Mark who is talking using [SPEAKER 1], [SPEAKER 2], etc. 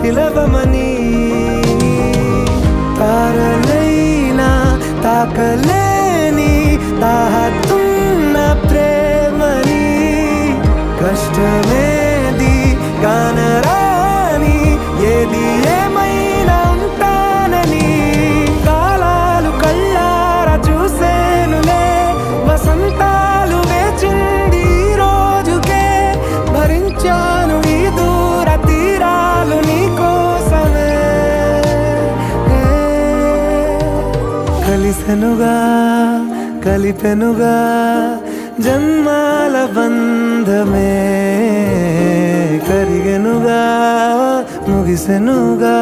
[SPEAKER 1] పిలవమని తారలైనా తాకలేని తాహతున్న ప్రేమని కష్టమేది కానరాని ఏది ఏమైనా ఉంటానని కాలాలు కళ్ళారా చూసేనులే వసంతాలు వేచింది ఈ రోజుకే భరించాను ఈ దూర తీరాలు నీ కోసమే కలిసెనుగా కలిపెనుగా జన్మాల బంధమే కరిగెనుగా ముగిసెనుగా